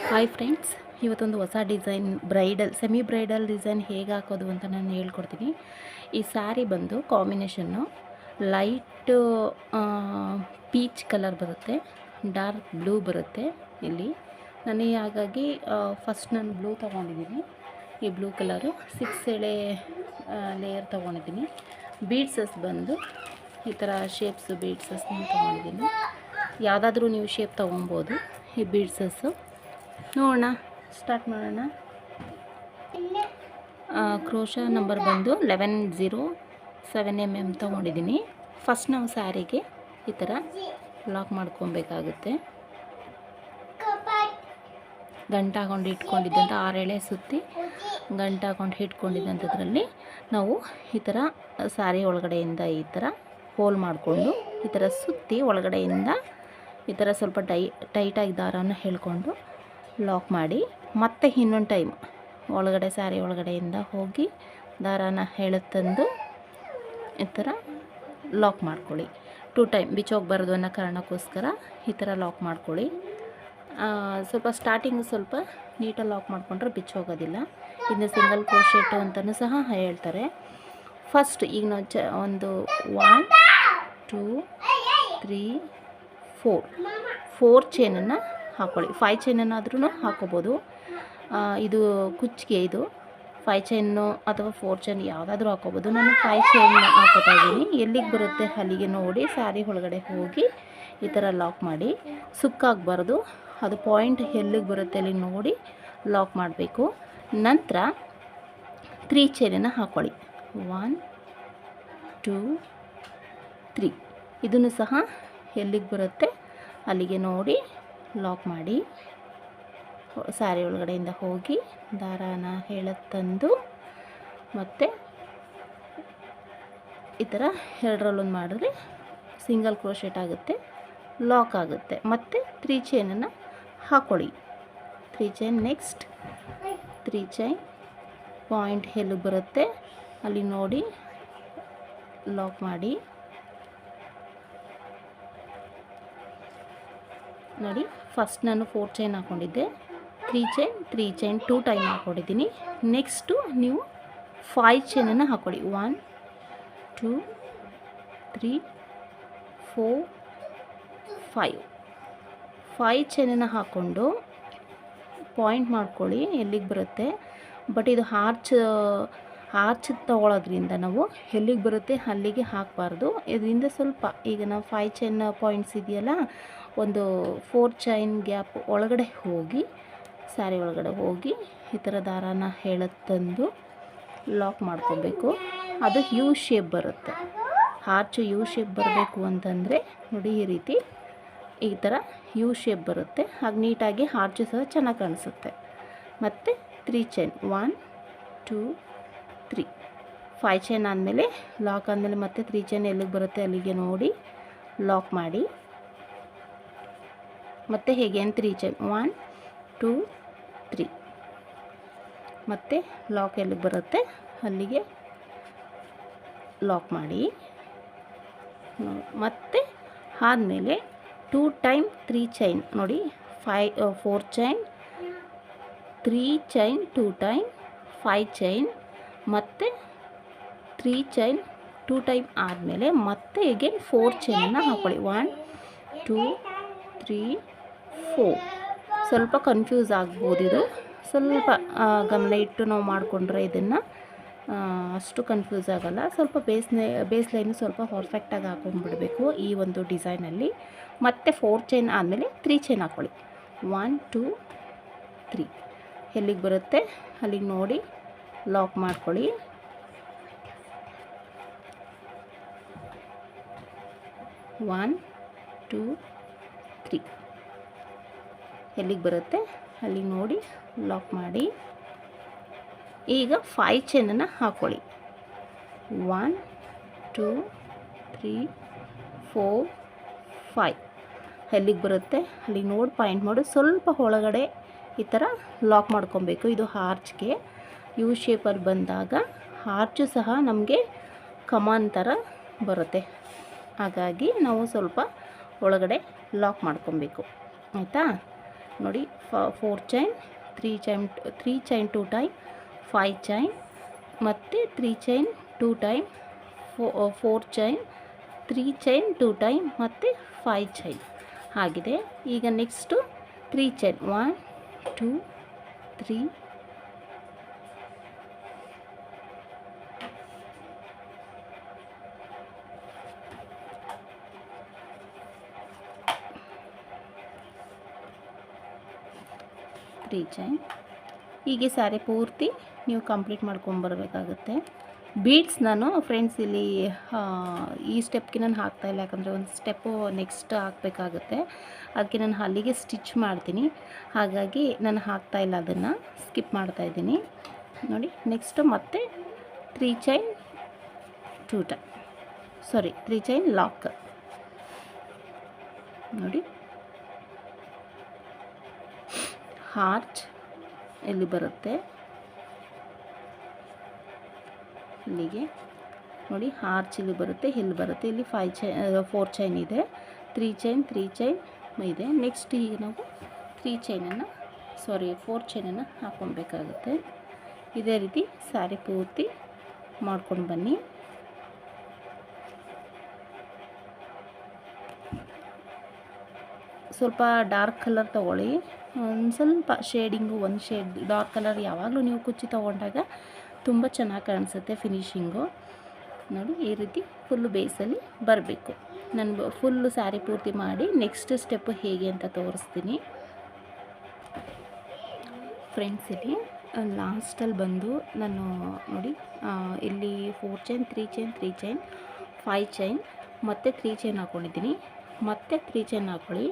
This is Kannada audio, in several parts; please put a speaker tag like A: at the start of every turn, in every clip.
A: ಹಾಯ್ ಫ್ರೆಂಡ್ಸ್, ಇವತ್ತೊಂದು ಹೊಸ ಡಿಸೈನ್ ಸೆಮಿ ಬ್ರೈಡಲ್ ಡಿಸೈನ್ ಹೇಗೆ ಹಾಕೋದು ಅಂತ ನಾನು ಹೇಳ್ಕೊಡ್ತೀನಿ. ಈ ಸ್ಯಾರಿ ಬಂದು ಕಾಂಬಿನೇಷನ್ನು ಲೈಟ್ ಪೀಚ್ ಕಲರ್ ಬರುತ್ತೆ, ಡಾರ್ಕ್ ಬ್ಲೂ ಬರುತ್ತೆ. ಇಲ್ಲಿ ನನಗೆ ಹಾಗಾಗಿ ಫಸ್ಟ್ ನಾನು ಬ್ಲೂ ತೊಗೊಂಡಿದ್ದೀನಿ. ಈ ಬ್ಲೂ ಕಲರು 6 ಎಳೆ ಲೇಯರ್ ತೊಗೊಂಡಿದ್ದೀನಿ. ಬೀಡ್ಸಸ್ ಬಂದು ಈ ಥರ ಶೇಪ್ಸ್ ಬೀಡ್ಸಸ್ ತೊಗೊಂಡಿದ್ದೀನಿ. ಯಾವುದಾದ್ರೂ ನೀವು ಶೇಪ್ ತೊಗೊಬೋದು. ಈ ಬೀಡ್ಸಸ್ಸು ನೋಡೋಣ, ಸ್ಟಾರ್ಟ್ ಮಾಡೋಣ. ಕ್ರೋಶ ನಂಬರ್ ಬಂದು 1107 mm ತೊಗೊಂಡಿದ್ದೀನಿ. ಫಸ್ಟ್ ನಾವು ಸ್ಯಾರಿಗೆ ಈ ಥರ ಲಾಕ್ ಮಾಡ್ಕೊಬೇಕಾಗುತ್ತೆ. ಗಂಟು ಹಾಕೊಂಡು ಇಟ್ಕೊಂಡಿದ್ದಂಥ 6 ಎಳೆ ಸುತ್ತಿ ಗಂಟು ಹಾಕೊಂಡು ಇಟ್ಕೊಂಡಿದ್ದಂಥದ್ರಲ್ಲಿ ನಾವು ಈ ಥರ ಸ್ಯಾರಿ ಒಳಗಡೆಯಿಂದ ಈ ಥರ ಹೋಲ್ ಮಾಡಿಕೊಂಡು ಈ ಥರ ಸುತ್ತಿ ಒಳಗಡೆಯಿಂದ ಈ ಥರ ಸ್ವಲ್ಪ ಟೈಟಾಗಿ ದಾರನ ಹೇಳ್ಕೊಂಡು ಲಾಕ್ ಮಾಡಿ, ಮತ್ತೆ ಇನ್ನೊಂದು ಟೈಮ್ ಒಳಗಡೆ ಸ್ಯಾರಿ ಒಳಗಡೆಯಿಂದ ಹೋಗಿ ದಾರಾನ ಎಳೆತಂದು ಈ ಥರ ಲಾಕ್ ಮಾಡ್ಕೊಳ್ಳಿ. 2 ಟೈಮ್ ಬಿಚ್ಚೋಗಬಾರ್ದು ಅನ್ನೋ ಕಾರಣಕ್ಕೋಸ್ಕರ ಈ ಥರ ಲಾಕ್ ಮಾಡ್ಕೊಳ್ಳಿ. ಸ್ವಲ್ಪ ಸ್ಟಾರ್ಟಿಂಗ್ ಸ್ವಲ್ಪ ನೀಟಾಗಿ ಲಾಕ್ ಮಾಡಿಕೊಂಡ್ರೆ ಬಿಚ್ಚೋಗೋದಿಲ್ಲ. ಇನ್ನು ಸಿಂಗಲ್ ಕ್ರೋಶೆಟ್ ಅಂತಲೂ ಸಹ ಹೇಳ್ತಾರೆ. ಫಸ್ಟ್ ಈಗ ನಾವು ಒಂದು 1 2 3 4 ಚೈನನ್ನು ಹಾಕ್ಕೊಳ್ಳಿ. 5 ಚೈನನ್ನಾದ್ರೂ ಹಾಕೋಬೋದು. ಇದು ಕುಚ್ಚಿಗೆ, ಇದು 5 ಚೈನು ಅಥವಾ 4 ಚೈನ್ ಯಾವುದಾದ್ರೂ ಹಾಕೋಬೋದು. ನಾನು 5 ಚೈನ್ ಹಾಕೋತಾ ಇದ್ದೀನಿ. ಎಲ್ಲಿಗೆ ಬರುತ್ತೆ ಅಲ್ಲಿಗೆ ನೋಡಿ ಸ್ಯಾರಿ ಒಳಗಡೆ ಹೋಗಿ ಈ ಥರ ಲಾಕ್ ಮಾಡಿ. ಸುಕ್ಕಾಗಬಾರ್ದು, ಅದು ಪಾಯಿಂಟ್ ಎಲ್ಲಿಗೆ ಬರುತ್ತೆ ಅಲ್ಲಿ ನೋಡಿ ಲಾಕ್ ಮಾಡಬೇಕು. ನಂತರ 3 ಚೈನನ್ನು ಹಾಕ್ಕೊಳ್ಳಿ. 1 2 3 ಇದನ್ನು ಸಹ ಎಲ್ಲಿಗೆ ಬರುತ್ತೆ ಅಲ್ಲಿಗೆ ನೋಡಿ ಲಾಕ್ ಮಾಡಿ. ಸ್ಯಾರಿ ಒಳಗಡೆಯಿಂದ ಹೋಗಿ ದಾರಾನ ಎಳೆತಂದು ಮತ್ತು ಈ ಥರ ಎರಡರಲ್ಲೊಂದು ಮಾಡಿದ್ರೆ ಸಿಂಗಲ್ ಕ್ರೋಶೆಟ್ ಆಗುತ್ತೆ, ಲಾಕ್ ಆಗುತ್ತೆ. ಮತ್ತು 3 ಚೈನನ್ನು ಹಾಕ್ಕೊಳ್ಳಿ. 3 ಚೈನ್, ನೆಕ್ಸ್ಟ್ 3 ಚೈನ್ ಪಾಯಿಂಟ್ ಎಲ್ಲಿಗೆ ಬರುತ್ತೆ ಅಲ್ಲಿ ನೋಡಿ ಲಾಕ್ ಮಾಡಿ. ನೋಡಿ, ಫಸ್ಟ್ ನಾನು 4 ಚೈನ್ ಹಾಕ್ಕೊಂಡಿದ್ದೆ, 3 ಚೈನ್ 2 ಟೈಮ್ ಹಾಕ್ಕೊಂಡಿದ್ದೀನಿ. ನೆಕ್ಸ್ಟು ನೀವು 5 ಚೈನನ್ನು ಹಾಕ್ಕೊಳ್ಳಿ. 1 2 3 4 5 ಚೈನನ್ನು ಹಾಕ್ಕೊಂಡು ಪಾಯಿಂಟ್ ಮಾಡ್ಕೊಳ್ಳಿ ಎಲ್ಲಿಗೆ ಬರುತ್ತೆ. ಬಟ್ ಇದು ಆರ್ಚ್ ತಗೊಳ್ಳೋದ್ರಿಂದ ನಾವು ಎಲ್ಲಿಗೆ ಬರುತ್ತೆ ಅಲ್ಲಿಗೆ ಹಾಕಬಾರ್ದು. ಇದರಿಂದ ಸ್ವಲ್ಪ ಈಗ ನಾವು 5 ಚೈನ್ ಪಾಯಿಂಟ್ಸ್ ಇದೆಯಲ್ಲ, ಒಂದು 4 ಚೈನ್ ಗ್ಯಾಪ್ ಒಳಗಡೆ ಹೋಗಿ ಸ್ಯಾರಿ ಒಳಗಡೆ ಹೋಗಿ ಈ ಥರ ದಾರಾನ ಎಳೆತಂದು ಲಾಕ್ ಮಾಡ್ಕೊಬೇಕು. ಅದು ಯು ಶೇಪ್ ಬರುತ್ತೆ. ಆರ್ಚು ಯು ಶೇಪ್ ಬರಬೇಕು ಅಂತಂದರೆ ನೋಡಿ ಈ ರೀತಿ ಈ ಥರ ಯು ಶೇಪ್ ಬರುತ್ತೆ. ಹಾಗೆ ನೀಟಾಗಿ ಆರ್ಚು ಸಹ ಚೆನ್ನಾಗಿ ಕಾಣಿಸುತ್ತೆ. ಮತ್ತು 3 ಚೈನ್ 1 2 3 5 ಚೈನ್ ಆದಮೇಲೆ ಲಾಕ್ ಆದಮೇಲೆ ಮತ್ತೆ 3 ಚೈನ್ ಎಲ್ಲಿಗೆ ಬರುತ್ತೆ ಅಲ್ಲಿಗೆ ನೋಡಿ ಲಾಕ್ ಮಾಡಿ. ಮತ್ತು ಹೇಗೆ 3 ಚೈನ್ 1 2 3 ಮತ್ತು ಲಾಕ್ ಎಲ್ಲಿಗೆ ಬರುತ್ತೆ ಅಲ್ಲಿಗೆ ಲಾಕ್ ಮಾಡಿ. ಮತ್ತು ಆದಮೇಲೆ 2 ಟೈಮ್ 3 ಚೈನ್ ನೋಡಿ, 4 ಚೈನ್ 3 ಚೈನ್ 2 ಟೈಮ್ 5 ಚೈನ್ ಮತ್ತು 3 ಚೈನ್ 2 ಟೈಮ್ ಆದಮೇಲೆ ಮತ್ತೆ ಎಗೇನ್ 4 ಚೈನನ್ನು ಹಾಕ್ಕೊಳ್ಳಿ. 1 2 3 4 ಸ್ವಲ್ಪ ಕನ್ಫ್ಯೂಸ್ ಆಗ್ಬೋದು. ಇದು ಸ್ವಲ್ಪ ಗಮನ ಇಟ್ಟು ನಾವು ಮಾಡಿಕೊಂಡ್ರೆ ಇದನ್ನು ಅಷ್ಟು ಕನ್ಫ್ಯೂಸ್ ಆಗೋಲ್ಲ. ಸ್ವಲ್ಪ ಬೇಸ್ ಲೈನು ಸ್ವಲ್ಪ ಪರ್ಫೆಕ್ಟಾಗಿ ಹಾಕೊಂಡ್ಬಿಡಬೇಕು ಈ ಒಂದು ಡಿಸೈನಲ್ಲಿ. ಮತ್ತು 4 ಚೈನ್ ಆದಮೇಲೆ 3 ಚೈನ್ ಹಾಕ್ಕೊಳ್ಳಿ. 1 2 3 ಎಲ್ಲಿಗೆ ಬರುತ್ತೆ ಅಲ್ಲಿಗೆ ನೋಡಿ ಲಾಕ್ ಮಾಡ್ಕೊಳ್ಳಿ. 1 2 3 ಎಲ್ಲಿಗೆ ಬರುತ್ತೆ ಅಲ್ಲಿಗೆ ನೋಡಿ ಲಾಕ್ ಮಾಡಿ. ಈಗ 5 ಚೈನನ್ನು ಹಾಕ್ಕೊಳ್ಳಿ. 1 2 3 4 5 ಎಲ್ಲಿಗೆ ಬರುತ್ತೆ ಅಲ್ಲಿಗೆ ನೋಡಿ ಪಾಯಿಂಟ್ ಮಾಡಿ ಸ್ವಲ್ಪ ಒಳಗಡೆ ಈ ಥರ ಲಾಕ್ ಮಾಡ್ಕೊಬೇಕು. ಇದು ಆರ್ಚ್ಗೆ ಯು ಶೇಪಲ್ಲಿ ಬಂದಾಗ ಆರ್ಚು ಸಹ ನಮಗೆ ಕಮಾನ್ ಥರ ಬರುತ್ತೆ. ಹಾಗಾಗಿ ನಾವು ಸ್ವಲ್ಪ ಒಳಗಡೆ ಲಾಕ್ ಮಾಡ್ಕೊಬೇಕು, ಆಯಿತಾ. ನೋಡಿ 4 ಚೈನ್ 3 ಚೈನ್ 2 ಟೈಮ್ 5 ಚೈನ್ ಮತ್ತು 3 chain 2 time 4 chain 3 chain 2 time ಮತ್ತು 5 ಚೈನ್ ಆಗಿದೆ. ಈಗ ನೆಕ್ಸ್ಟು 3 ಚೈನ್ 1 2 3 3 ಚೈನ್. ಹೀಗೆ ಸ್ಯಾರಿ ಪೂರ್ತಿ ನೀವು ಕಂಪ್ಲೀಟ್ ಮಾಡ್ಕೊಂಬರ್ಬೇಕಾಗುತ್ತೆ. ಬೀಡ್ಸ್ ನಾನು ಫ್ರೆಂಡ್ಸ್ ಇಲ್ಲಿ ಈ ಸ್ಟೆಪ್ಗೆ ನಾನು ಹಾಕ್ತಾಯಿಲ್ಲ, ಯಾಕಂದರೆ ಒಂದು ಸ್ಟೆಪ್ಪು ನೆಕ್ಸ್ಟ್ ಹಾಕಬೇಕಾಗುತ್ತೆ. ಅದಕ್ಕೆ ನಾನು ಅಲ್ಲಿಗೆ ಸ್ಟಿಚ್ ಮಾಡ್ತೀನಿ, ಹಾಗಾಗಿ ನಾನು ಹಾಕ್ತಾಯಿಲ್ಲ, ಅದನ್ನು ಸ್ಕಿಪ್ ಮಾಡ್ತಾಯಿದ್ದೀನಿ. ನೋಡಿ ನೆಕ್ಸ್ಟ್ ಮತ್ತೆ 3 ಚೈನ್ 2 ಟೈಮ್ 3 ಚೈನ್ ಲಾಕ್. ನೋಡಿ ಹಾರ್ಟ್ ಎಲ್ಲಿ ಬರುತ್ತೆ ಇಲ್ಲಿಗೆ, ನೋಡಿ ಆರ್ಚ್ ಇಲ್ಲಿ ಬರುತ್ತೆ, ಇಲ್ಲಿ ಬರುತ್ತೆ, ಇಲ್ಲಿ 4 ಚೈನ್ ಇದೆ, 3 ಚೈನ್ ಇದೆ. ನೆಕ್ಸ್ಟ್ ಈಗ ನಾವು 4 ಚೈನನ್ನು ಹಾಕ್ಕೊಳ್ಬೇಕಾಗುತ್ತೆ. ಇದೇ ರೀತಿ ಸ್ಯಾರಿ ಪೂರ್ತಿ ಮಾಡ್ಕೊಂಡು ಬನ್ನಿ. ಸ್ವಲ್ಪ ಡಾರ್ಕ್ ಕಲರ್ ತೊಗೊಳ್ಳಿ, ಒಂದು ಸ್ವಲ್ಪ ಶೇಡಿಂಗು, ಒಂದು ಶೇಡ್ ಡಾರ್ಕ್ ಕಲರ್ ಯಾವಾಗಲೂ ನೀವು ಕುಚ್ಚಿ ತೊಗೊಂಡಾಗ ತುಂಬ ಚೆನ್ನಾಗಿ ಕಾಣಿಸುತ್ತೆ ಫಿನಿಶಿಂಗು. ನೋಡಿ ಈ ರೀತಿ ಫುಲ್ಲು ಬೇಸಲ್ಲಿ ಬರಬೇಕು. ನಾನು ಫುಲ್ಲು ಸ್ಯಾರಿ ಪೂರ್ತಿ ಮಾಡಿ ನೆಕ್ಸ್ಟ್ ಸ್ಟೆಪ್ಪು ಹೇಗೆ ಅಂತ ತೋರಿಸ್ತೀನಿ ಫ್ರೆಂಡ್ಸ್. ಇಲ್ಲಿ ಲಾಸ್ಟಲ್ಲಿ ಬಂದು ನಾನು ನೋಡಿ ಇಲ್ಲಿ 4 ಚೈನ್ 3 ಚೈನ್ 5 ಚೈನ್ ಮತ್ತು 3 ಚೈನ್ ಹಾಕ್ಕೊಂಡಿದ್ದೀನಿ. ಮತ್ತೆ 3 ಚೈನ್ ಹಾಕ್ಕೊಳ್ಳಿ.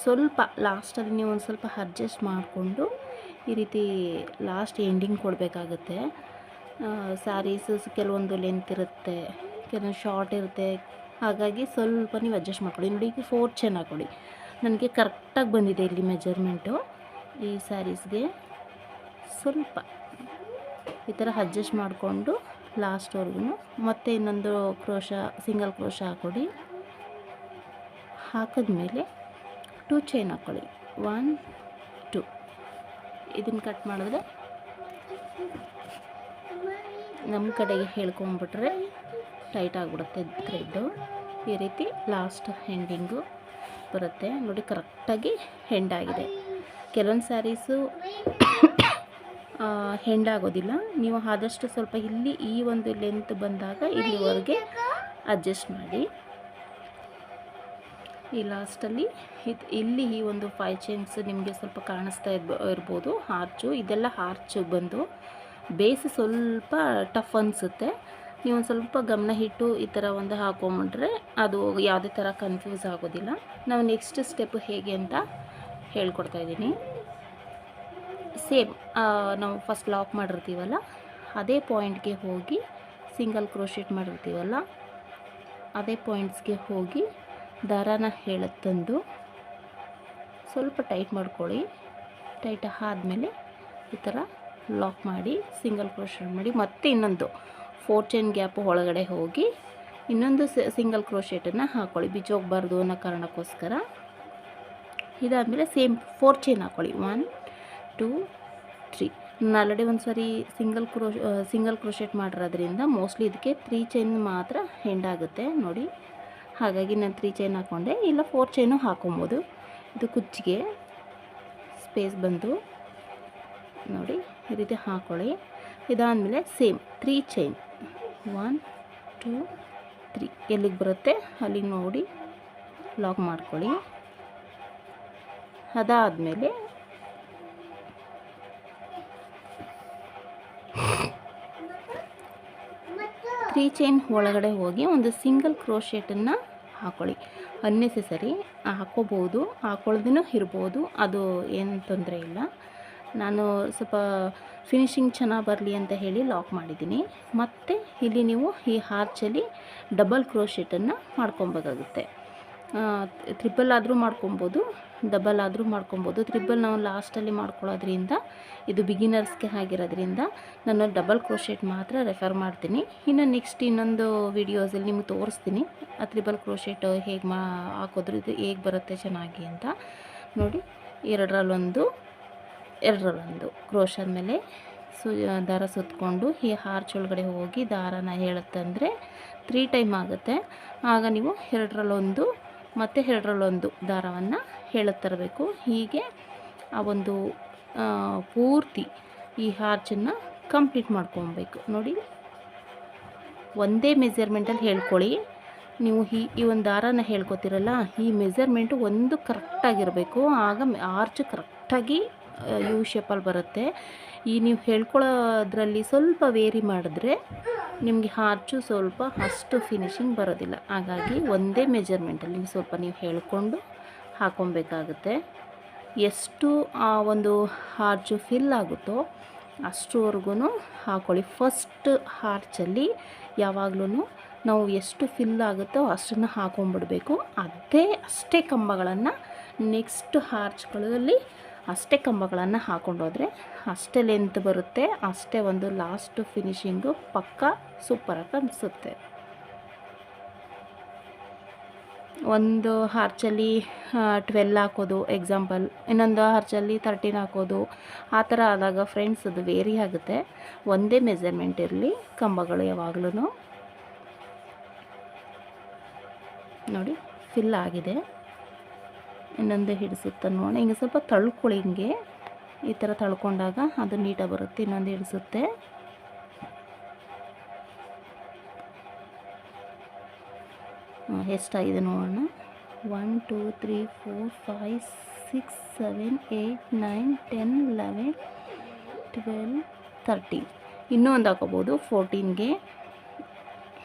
A: ಸ್ವಲ್ಪ ಲಾಸ್ಟಲ್ಲಿ ನೀವು ಒಂದು ಸ್ವಲ್ಪ ಅಡ್ಜಸ್ಟ್ ಮಾಡಿಕೊಂಡು ಈ ರೀತಿ ಲಾಸ್ಟ್ ಎಂಡಿಂಗ್ ಕೊಡಬೇಕಾಗುತ್ತೆ. ಸ್ಯಾರೀಸು ಕೆಲವೊಂದು ಲೆಂತ್ ಇರುತ್ತೆ, ಕೆಲವೊಂದು ಶಾರ್ಟ್ ಇರುತ್ತೆ, ಹಾಗಾಗಿ ಸ್ವಲ್ಪ ನೀವು ಅಡ್ಜಸ್ಟ್ ಮಾಡ್ಕೊಳ್ಳಿ. ನೋಡಿ ಈಗ 4 ಚೈನ್ ಹಾಕ್ಕೊಳ್ಳಿ. ನನಗೆ ಕರೆಕ್ಟಾಗಿ ಬಂದಿದೆ ಇಲ್ಲಿ ಮೆಜರ್ಮೆಂಟು. ಈ ಸ್ಯಾರೀಸ್ಗೆ ಸ್ವಲ್ಪ ಈ ಥರ ಅಡ್ಜಸ್ಟ್ ಮಾಡಿಕೊಂಡು ಲಾಸ್ಟ್ವರೆಗೂ ಮತ್ತೆ ಇನ್ನೊಂದು ಸಿಂಗಲ್ ಕ್ರೋಶ ಹಾಕ್ಕೊಡಿ. ಹಾಕಿದ್ಮೇಲೆ 2 ಚೈನ್ ಹಾಕ್ಕೊಳ್ಳಿ. 1 2 ಇದನ್ನು ಕಟ್ ಮಾಡಿದ್ರೆ ನಮ್ಮ ಕಡೆಗೆ ಹೇಳ್ಕೊಂಬಿಟ್ರೆ ಟೈಟ್ ಆಗಿಬಿಡುತ್ತೆ ಥ್ರೆಡ್ಡು. ಈ ರೀತಿ ಲಾಸ್ಟ್ ಹೆಂಡಿಂಗು ಬರುತ್ತೆ. ನೋಡಿ ಕರೆಕ್ಟಾಗಿ ಹೆಂಡಾಗಿದೆ. ಕೆಲವೊಂದು ಸ್ಯಾರೀಸು ಹೆಂಡಾಗೋದಿಲ್ಲ. ನೀವು ಆದಷ್ಟು ಸ್ವಲ್ಪ ಇಲ್ಲಿ ಈ ಒಂದು ಲೆಂತ್ ಬಂದಾಗ ಇಲ್ಲಿವರೆಗೆ ಅಡ್ಜಸ್ಟ್ ಮಾಡಿ. ಈ ಲಾಸ್ಟಲ್ಲಿ ಇಲ್ಲಿ ಈ ಒಂದು 5 ಚೈನ್ಸ್ ನಿಮಗೆ ಸ್ವಲ್ಪ ಕಾಣಿಸ್ತಾ ಇರ್ಬೋದು. ಆರ್ಚು ಇದೆಲ್ಲ ಆರ್ಚು ಬಂದು ಬೇಸ್ ಸ್ವಲ್ಪ ಟಫ್ ಅನಿಸುತ್ತೆ. ನೀವು ಒಂದು ಸ್ವಲ್ಪ ಗಮನ ಇಟ್ಟು ಈ ಥರ ಒಂದು ಹಾಕೊಂಬಿಟ್ರೆ ಅದು ಯಾವುದೇ ಥರ ಕನ್ಫ್ಯೂಸ್ ಆಗೋದಿಲ್ಲ. ನಾವು ನೆಕ್ಸ್ಟ್ ಸ್ಟೆಪ್ ಹೇಗೆ ಅಂತ ಹೇಳ್ಕೊಡ್ತಾಯಿದ್ದೀನಿ. ಸೇಮ್ ನಾವು ಫಸ್ಟ್ ಲಾಕ್ ಮಾಡಿರ್ತೀವಲ್ಲ ಅದೇ ಪಾಯಿಂಟ್ಗೆ ಹೋಗಿ ಸಿಂಗಲ್ ಕ್ರೋಶೆಟ್ ಮಾಡಿರ್ತೀವಲ್ಲ ಅದೇ ಪಾಯಿಂಟ್ಸ್ಗೆ ಹೋಗಿ ದಾರಾನ ತಂದು ಸ್ವಲ್ಪ ಟೈಟ್ ಮಾಡ್ಕೊಳ್ಳಿ. ಟೈಟ್ ಆದಮೇಲೆ ಈ ಥರ ಲಾಕ್ ಮಾಡಿ ಸಿಂಗಲ್ ಕ್ರೋಶೆಟ್ ಮಾಡಿ ಮತ್ತೆ ಇನ್ನೊಂದು 4 ಚೈನ್ ಗ್ಯಾಪು ಒಳಗಡೆ ಹೋಗಿ ಇನ್ನೊಂದು ಸಿಂಗಲ್ ಕ್ರೋಶೆಟನ್ನು ಹಾಕ್ಕೊಳ್ಳಿ, ಬಿಚ್ಚೋಗಬಾರ್ದು ಅನ್ನೋ ಕಾರಣಕ್ಕೋಸ್ಕರ. ಇದಾದಮೇಲೆ ಸೇಮ್ 4 ಚೈನ್ ಹಾಕ್ಕೊಳ್ಳಿ. 1 2 3. ನಾನು ಆಲ್ರೆಡಿ ಒಂದು ಸಾರಿ ಸಿಂಗಲ್ ಕ್ರೋಶೆಟ್ ಮಾಡಿರೋದ್ರಿಂದ ಮೋಸ್ಟ್ಲಿ ಇದಕ್ಕೆ 3 ಚೈನ್ ಮಾತ್ರ ಹೆಂಡಾಗುತ್ತೆ ನೋಡಿ. ಹಾಗಾಗಿ ನಾನು 3 ಚೈನ್ ಹಾಕ್ಕೊಂಡೆ, ಇಲ್ಲ 4 ಚೈನು ಹಾಕ್ಕೊಬೋದು. ಇದು ಕುಚ್ಚಿಗೆ ಸ್ಪೇಸ್ ಬಂದು ನೋಡಿ ಈ ರೀತಿ ಹಾಕ್ಕೊಳ್ಳಿ. ಇದಾದಮೇಲೆ ಸೇಮ್ 3 ಚೈನ್ 1 2 3 ಎಲ್ಲಿಗೆ ಬರುತ್ತೆ ಅಲ್ಲಿಗೆ ನೋಡಿ ಲಾಕ್ ಮಾಡ್ಕೊಳ್ಳಿ. ಅದಾದಮೇಲೆ ತ್ರೀ ಚೈನ್ ಒಳಗಡೆ ಹೋಗಿ ಒಂದು ಸಿಂಗಲ್ ಕ್ರೋಶೆಟನ್ನು ಹಾಕ್ಕೊಳ್ಳಿ. ಅನ್ನೆಸೆಸರಿ ಹಾಕ್ಕೋಬೋದು, ಹಾಕ್ಕೊಳ್ದೇನೂ ಇರ್ಬೋದು, ಅದು ಏನು ತೊಂದರೆ ಇಲ್ಲ. ನಾನು ಸ್ವಲ್ಪ ಫಿನಿಶಿಂಗ್ ಚೆನ್ನಾಗಿ ಬರಲಿ ಅಂತ ಹೇಳಿ ಲಾಕ್ ಮಾಡಿದ್ದೀನಿ. ಮತ್ತು ಇಲ್ಲಿ ನೀವು ಈ ಆರ್ಚಲ್ಲಿ ಡಬಲ್ ಕ್ರೋಶೆಟನ್ನು ಮಾಡ್ಕೊಬೇಕಾಗುತ್ತೆ. ಟ್ರಿಪಲ್ ಆದರೂ ಮಾಡ್ಕೊಬೋದು, ಡಬಲ್ ಆದರೂ ಮಾಡ್ಕೊಬೋದು. ಟ್ರಿಪಲ್ ನಾವು ಲಾಸ್ಟಲ್ಲಿ ಮಾಡ್ಕೊಳ್ಳೋದ್ರಿಂದ ಇದು ಬಿಗಿನರ್ಸ್ಗೆ ಆಗಿರೋದ್ರಿಂದ ನಾನು ಡಬಲ್ ಕ್ರೋಶೆಟ್ ಮಾತ್ರ ರೆಫರ್ ಮಾಡ್ತೀನಿ. ಇನ್ನು ನೆಕ್ಸ್ಟ್ ಇನ್ನೊಂದು ವೀಡಿಯೋಸಲ್ಲಿ ನಿಮ್ಗೆ ತೋರಿಸ್ತೀನಿ ಆ ಟ್ರಿಪಲ್ ಕ್ರೋಶೆಟ್ ಹೇಗೆ ಹಾಕೋದ್ರದ್ದು ಹೇಗೆ ಬರುತ್ತೆ ಚೆನ್ನಾಗಿ ಅಂತ. ನೋಡಿ, ಎರಡರಲ್ಲೊಂದು ಕ್ರೋಶದ ಮೇಲೆ ದಾರ ಸುತ್ತಕೊಂಡು ಈ ಆರ್ಚ್ ಒಳಗಡೆ ಹೋಗಿ ದಾರನ ಹೇಳುತ್ತಂದರೆ 3 ಟೈಮ್ ಆಗುತ್ತೆ. ಆಗ ನೀವು ಎರಡರಲ್ಲೊಂದು ಮತ್ತು ಎರಡರಲ್ಲೊಂದು ದಾರವನ್ನು ಹೇಳುತ್ತಿರಬೇಕು. ಹೀಗೆ ಆ ಒಂದು ಪೂರ್ತಿ ಈ ಆರ್ಚನ್ನು ಕಂಪ್ಲೀಟ್ ಮಾಡ್ಕೊಬೇಕು. ನೋಡಿ, ಒಂದೇ ಮೆಜರ್ಮೆಂಟಲ್ಲಿ ಹೇಳ್ಕೊಳ್ಳಿ. ನೀವು ಈ ಒಂದು ದಾರನ ಹೇಳ್ಕೊತಿರಲ್ಲ, ಈ ಮೆಜರ್ಮೆಂಟು ಒಂದು ಕರೆಕ್ಟಾಗಿರಬೇಕು. ಆಗ ಆರ್ಚ್ ಕರೆಕ್ಟಾಗಿ ಯು ಶೇಪಲ್ಲಿ ಬರುತ್ತೆ. ನೀವು ಹೇಳ್ಕೊಳ್ಳೋದ್ರಲ್ಲಿ ಸ್ವಲ್ಪ ವೇರಿ ಮಾಡಿದ್ರೆ ನಿಮಗೆ ಆರ್ಚು ಸ್ವಲ್ಪ ಅಷ್ಟು ಫಿನಿಶಿಂಗ್ ಬರೋದಿಲ್ಲ. ಹಾಗಾಗಿ ಒಂದೇ ಮೆಜರ್ಮೆಂಟಲ್ಲಿ ಸ್ವಲ್ಪ ನೀವು ಹೇಳ್ಕೊಂಡು ಹಾಕ್ಕೊಬೇಕಾಗುತ್ತೆ. ಎಷ್ಟು ಆ ಒಂದು ಆರ್ಚು ಫಿಲ್ ಆಗುತ್ತೋ ಅಷ್ಟುವರೆಗೂ ಹಾಕ್ಕೊಳ್ಳಿ. ಫಸ್ಟ್ ಆರ್ಚಲ್ಲಿ ಯಾವಾಗಲೂ ನಾವು ಎಷ್ಟು ಫಿಲ್ ಆಗುತ್ತೋ ಅಷ್ಟನ್ನು ಹಾಕೊಂಡ್ಬಿಡಬೇಕು. ಅಷ್ಟೇ ಕಂಬಗಳನ್ನು ನೆಕ್ಸ್ಟ್ ಆರ್ಚ್ಗಳಲ್ಲಿ ಅಷ್ಟೇ ಕಂಬಗಳನ್ನು ಹಾಕೊಂಡೋದ್ರೆ ಅಷ್ಟೇ ಲೆಂತ್ ಬರುತ್ತೆ, ಅಷ್ಟೇ ಒಂದು ಲಾಸ್ಟ್ ಫಿನಿಶಿಂಗು ಪಕ್ಕಾ ಸೂಪರಾಗಿ ಅನಿಸುತ್ತೆ. ಒಂದು ಆರ್ಚಲ್ಲಿ 12 ಹಾಕೋದು ಎಕ್ಸಾಂಪಲ್, ಇನ್ನೊಂದು ಆರ್ಚಲ್ಲಿ 13 ಹಾಕೋದು, ಆ ಥರ ಆದಾಗ ಫ್ರೆಂಡ್ಸ್ ಅದು ವೇರಿ ಆಗುತ್ತೆ. ಒಂದೇ ಮೆಜರ್ಮೆಂಟ್ ಇರಲಿ ಕಂಬಗಳು ಯಾವಾಗಲೂ. ನೋಡಿ, ಫಿಲ್ ಆಗಿದೆ. ಇನ್ನೊಂದು ಹಿಡಿಸುತ್ತೆ ನೋಡಿ, ಹಿಂಗೆ ಸ್ವಲ್ಪ ತಳ್ಕೊಳ್ಳಿ. ಹಿಂಗೆ ಈ ಥರ ತಳ್ಕೊಂಡಾಗ ಅದು ನೀಟಾಗಿ ಬರುತ್ತೆ. ಇನ್ನೊಂದು ಹಿಡಿಸುತ್ತೆ. ಎಷ್ಟಾಗಿದೆ ನೋಡೋಣ. 1 2 3 4 5 6 7 8 9 10 11 12 13. ಇನ್ನೂ ಒಂದು ಹಾಕೋಬೋದು. 14ಗೆ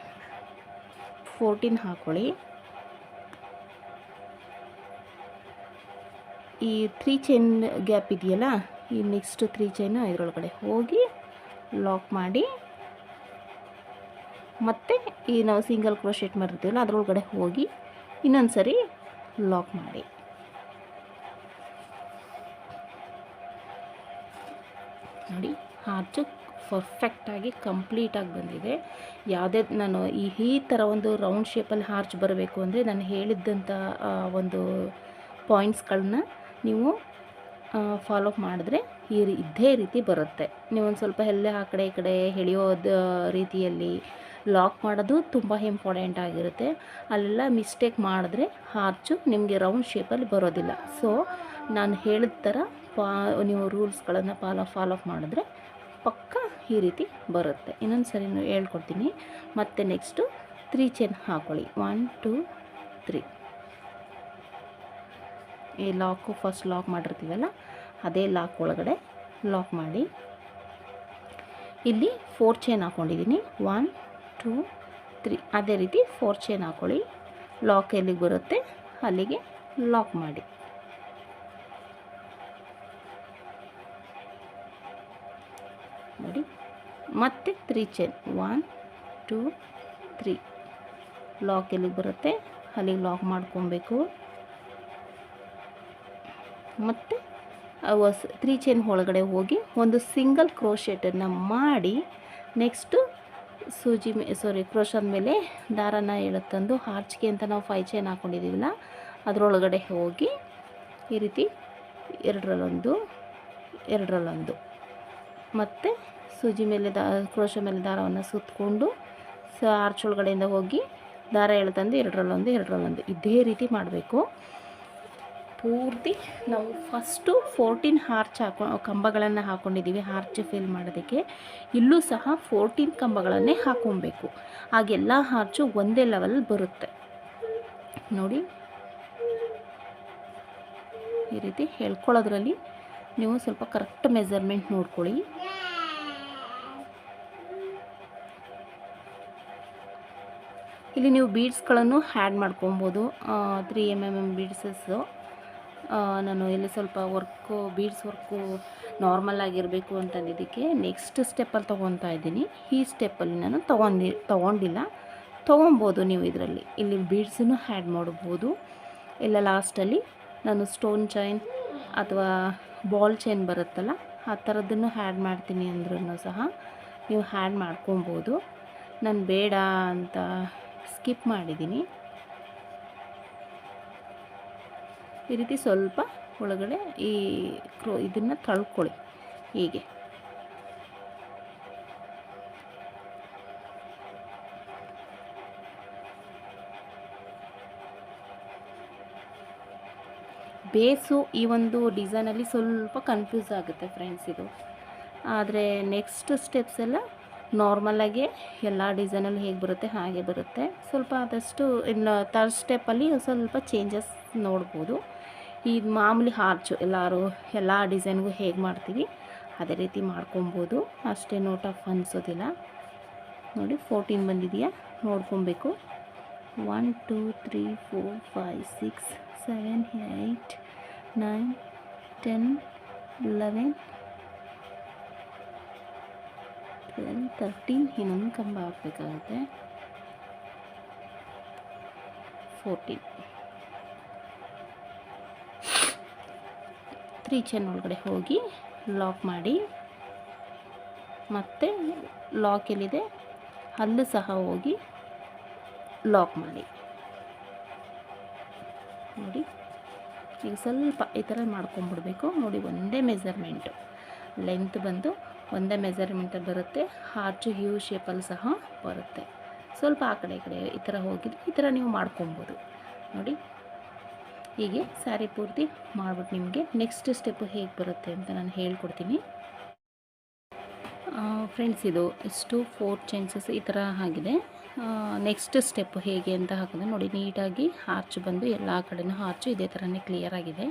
A: 14 ಹಾಕ್ಕೊಳ್ಳಿ. ಈ 3 ಚೈನ್ ಗ್ಯಾಪ್ ಇದೆಯಲ್ಲ, ಈ ನೆಕ್ಸ್ಟ್ 3 ಚೈನು ಇದರೊಳಗಡೆ ಹೋಗಿ ಲಾಕ್ ಮಾಡಿ, ಮತ್ತು ಈ ನಾವು ಸಿಂಗಲ್ ಕ್ರೋಶೆಟ್ ಮಾಡಿರ್ತೀವಲ್ಲ ಅದರೊಳಗಡೆ ಹೋಗಿ ಇನ್ನೊಂದು ಸರಿ ಲಾಕ್ ಮಾಡಿ. ನೋಡಿ, ಆರ್ಚು ಪರ್ಫೆಕ್ಟಾಗಿ ಕಂಪ್ಲೀಟಾಗಿ ಬಂದಿದೆ. ಯಾವುದೇ ನಾನು ಈ ಥರ ಒಂದು ರೌಂಡ್ ಶೇಪಲ್ಲಿ ಆರ್ಚ್ ಬರಬೇಕು ಅಂದರೆ ನಾನು ಹೇಳಿದ್ದಂಥ ಒಂದು ಪಾಯಿಂಟ್ಸ್ಗಳನ್ನ ನೀವು ಫಾಲೋ ಮಾಡಿದ್ರೆ ಇದೇ ರೀತಿ ಬರುತ್ತೆ. ನೀವೊಂದು ಸ್ವಲ್ಪ ಎಲ್ಲೇ ಆ ಕಡೆ ಈ ಕಡೆ ಎಳೆಯೋದು ರೀತಿಯಲ್ಲಿ ಲಾಕ್ ಮಾಡೋದು ತುಂಬ ಇಂಪಾರ್ಟೆಂಟ್ ಆಗಿರುತ್ತೆ. ಅಲ್ಲೆಲ್ಲ ಮಿಸ್ಟೇಕ್ ಮಾಡಿದ್ರೆ ಆರ್ಚು ನಿಮಗೆ ರೌಂಡ್ ಶೇಪಲ್ಲಿ ಬರೋದಿಲ್ಲ. ಸೊ ನಾನು ಹೇಳಿದ ಥರ ನೀವು ರೂಲ್ಸ್ಗಳನ್ನು ಫಾಲೋ ಮಾಡಿದ್ರೆ ಪಕ್ಕ ಈ ರೀತಿ ಬರುತ್ತೆ. ಇನ್ನೊಂದು ಸರಿ ಹೇಳ್ಕೊಡ್ತೀನಿ. ಮತ್ತು ನೆಕ್ಸ್ಟು 3 ಚೈನ್ ಹಾಕ್ಕೊಳ್ಳಿ. 1 2 3. ಈ ಲಾಕು ಫಸ್ಟ್ ಲಾಕ್ ಮಾಡಿರ್ತೀವಲ್ಲ ಅದೇ ಲಾಕ್ ಒಳಗಡೆ ಲಾಕ್ ಮಾಡಿ. ಇಲ್ಲಿ 4 ಚೈನ್ ಹಾಕ್ಕೊಂಡಿದ್ದೀನಿ. 1 2 3. ಅದೇ ರೀತಿ 4 ಚೈನ್ ಹಾಕ್ಕೊಳ್ಳಿ. ಲಾಕ್ ಎಲ್ಲಿಗೆ ಬರುತ್ತೆ ಅಲ್ಲಿಗೆ ಲಾಕ್ ಮಾಡಿ. ನೋಡಿ, ಮತ್ತೆ 3 ಚೈನ್ 1 2 3. ಲಾಕ್ ಎಲ್ಲಿಗೆ ಬರುತ್ತೆ ಅಲ್ಲಿಗೆ ಲಾಕ್ ಮಾಡ್ಕೊಬೇಕು. ಮತ್ತು 3 ಚೈನ್ ಒಳಗಡೆ ಹೋಗಿ ಒಂದು ಸಿಂಗಲ್ ಕ್ರೋಶೆಟನ್ನು ಮಾಡಿ ನೆಕ್ಸ್ಟು ಕ್ರೋಶದ ಮೇಲೆ ದಾರನ ಎಳೆತಂದು ಆರ್ಚ್ಗೆ ಅಂತ ನಾವು 5 ಚೈನ್ ಹಾಕ್ಕೊಂಡಿದ್ದೀವಲ್ಲ ಅದರೊಳಗಡೆ ಹೋಗಿ ಈ ರೀತಿ ಎರಡರಲ್ಲೊಂದು ಮತ್ತು ಸೂಜಿ ಮೇಲೆ ಕ್ರೋಶ ಮೇಲೆ ದಾರವನ್ನು ಸುತ್ತಕೊಂಡು ಆರ್ಚ್ ಒಳಗಡೆಯಿಂದ ಹೋಗಿ ದಾರ ಎಳೆತಂದು ಎರಡರಲ್ಲೊಂದು ಇದೇ ರೀತಿ ಮಾಡಬೇಕು. ಪೂರ್ತಿ ನಾವು ಫಸ್ಟು 14 ಆರ್ಚ್ ಕಂಬಗಳನ್ನು ಹಾಕ್ಕೊಂಡಿದ್ದೀವಿ ಆರ್ಚ್ ಫಿಲ್ ಮಾಡೋದಕ್ಕೆ. ಇಲ್ಲೂ ಸಹ 14 ಕಂಬಗಳನ್ನೇ ಹಾಕ್ಕೊಬೇಕು. ಆಗೆಲ್ಲ ಆರ್ಚು ಒಂದೇ ಲೆವೆಲ್ ಬರುತ್ತೆ. ನೋಡಿ, ಈ ರೀತಿ ಹೇಳ್ಕೊಳ್ಳೋದ್ರಲ್ಲಿ ನೀವು ಸ್ವಲ್ಪ ಕರೆಕ್ಟ್ ಮೆಜರ್ಮೆಂಟ್ ನೋಡ್ಕೊಳ್ಳಿ. ಇಲ್ಲಿ ನೀವು ಬೀಡ್ಸ್ಗಳನ್ನು ಆ್ಯಡ್ ಮಾಡ್ಕೊಬೋದು. 3 mm ಬೀಡ್ಸಸ್ಸು. ನಾನು ಇಲ್ಲಿ ಸ್ವಲ್ಪ ಬೀಡ್ಸ್ ವರ್ಕು ನಾರ್ಮಲ್ ಆಗಿರಬೇಕು ಅಂತಂದಿದ್ದಕ್ಕೆ ನೆಕ್ಸ್ಟ್ ಸ್ಟೆಪ್ಪಲ್ಲಿ ತೊಗೊತಾ ಇದ್ದೀನಿ. ಈ ಸ್ಟೆಪ್ಪಲ್ಲಿ ನಾನು ತೊಗೊಂಡಿಲ್ಲ. ತೊಗೊಬೋದು ನೀವು ಇದರಲ್ಲಿ. ಇಲ್ಲಿ ಬೀಡ್ಸನ್ನು ಆ್ಯಡ್ ಮಾಡ್ಬೋದು. ಇಲ್ಲ ಲಾಸ್ಟಲ್ಲಿ ನಾನು ಸ್ಟೋನ್ ಚೈನ್ ಅಥವಾ ಬಾಲ್ ಚೈನ್ ಬರುತ್ತಲ್ಲ ಆ ಥರದ್ದನ್ನು ಆ್ಯಡ್ ಮಾಡ್ತೀನಿ ಅಂದ್ರೂ ಸಹ ನೀವು ಆ್ಯಡ್ ಮಾಡ್ಕೊಬೋದು. ನಾನು ಬೇಡ ಅಂತ ಸ್ಕಿಪ್ ಮಾಡಿದ್ದೀನಿ. ಈ ರೀತಿ ಸ್ವಲ್ಪ ಒಳಗಡೆ ಈ ಇದನ್ನು ತಳ್ಕೊಳ್ಳಿ ಹೀಗೆ. ಬೇಸು ಈ ಒಂದು ಡಿಸೈನಲ್ಲಿ ಸ್ವಲ್ಪ ಕನ್ಫ್ಯೂಸ್ ಆಗುತ್ತೆ ಫ್ರೆಂಡ್ಸ್ ಇದು. ಆದರೆ ನೆಕ್ಸ್ಟ್ ಸ್ಟೆಪ್ಸ್ ಎಲ್ಲ ನಾರ್ಮಲಾಗೆ ಎಲ್ಲ ಡಿಸೈನಲ್ಲಿ ಹೇಗೆ ಬರುತ್ತೆ ಹಾಗೆ ಬರುತ್ತೆ. ಸ್ವಲ್ಪ ಆದಷ್ಟು ಇನ್ನು ಥರ್ಡ್ ಸ್ಟೆಪ್ಪಲ್ಲಿ ಸ್ವಲ್ಪ ಚೇಂಜಸ್ ನೋಡ್ಬೋದು. ಈ ಮಾಮೂಲಿ ಆರ್ಚು ಎಲ್ಲರೂ ಎಲ್ಲ ಡಿಸೈನ್ಗೂ ಹೇಗೆ ಮಾಡ್ತೀವಿ ಅದೇ ರೀತಿ ಮಾಡ್ಕೊಬೋದು, ಅಷ್ಟೇನು ಟಫ್ ಅನಿಸೋದಿಲ್ಲ. ನೋಡಿ 14 ಬಂದಿದೆಯಾ ನೋಡ್ಕೊಬೇಕು. 1 2 3 4 5 6 7 8 9 10 11 12 13 ಇನ್ನೊಂದು ಕಂಬ ಹಾಕಬೇಕಾಗುತ್ತೆ. 14 3 ಚೈನ್ ಒಳಗಡೆ ಹೋಗಿ ಲಾಕ್ ಮಾಡಿ, ಮತ್ತು ಲಾಕ್ ಎಲ್ಲಿದೆ ಅಲ್ಲೂ ಸಹ ಹೋಗಿ ಲಾಕ್ ಮಾಡಿ. ನೋಡಿ ಈಗ ಸ್ವಲ್ಪ ಈ ಥರ ಮಾಡ್ಕೊಂಬಿಡ್ಬೇಕು. ನೋಡಿ ಒಂದೇ ಮೆಜರ್ಮೆಂಟು, ಲೆಂತ್ ಬಂದು ಒಂದೇ ಮೆಜರ್ಮೆಂಟಲ್ಲಿ ಬರುತ್ತೆ. ಆರ್ಚು ಯು ಶೇಪಲ್ಲಿ ಸಹ ಬರುತ್ತೆ. ಸ್ವಲ್ಪ ಆ ಕಡೆ ಈ ಕಡೆ ಈ ಥರ ಹೋಗಿದ್ರೆ ಈ ಥರ ನೀವು ಮಾಡ್ಕೊಬೋದು. ನೋಡಿ ಹೀಗೆ ಸ್ಯಾರಿ ಪೂರ್ತಿ ಮಾಡ್ಬಿಟ್ಟು ನಿಮಗೆ ನೆಕ್ಸ್ಟ್ ಸ್ಟೆಪ್ಪು ಹೇಗೆ ಬರುತ್ತೆ ಅಂತ ನಾನು ಹೇಳ್ಕೊಡ್ತೀನಿ ಫ್ರೆಂಡ್ಸ್. ಇದು ಇಷ್ಟು 4 ಚೈನ್ಸಸ್ ಈ ಥರ ಆಗಿದೆ. ನೆಕ್ಸ್ಟ್ ಸ್ಟೆಪ್ ಹೇಗೆ ಅಂತ ಹಾಕಿದ್ರೆ ನೋಡಿ, ನೀಟಾಗಿ ಆರ್ಚ್ ಬಂದು ಎಲ್ಲ ಕಡೆನೂ ಆರ್ಚು ಇದೇ ಥರನೇ ಕ್ಲಿಯರ್ ಆಗಿದೆ.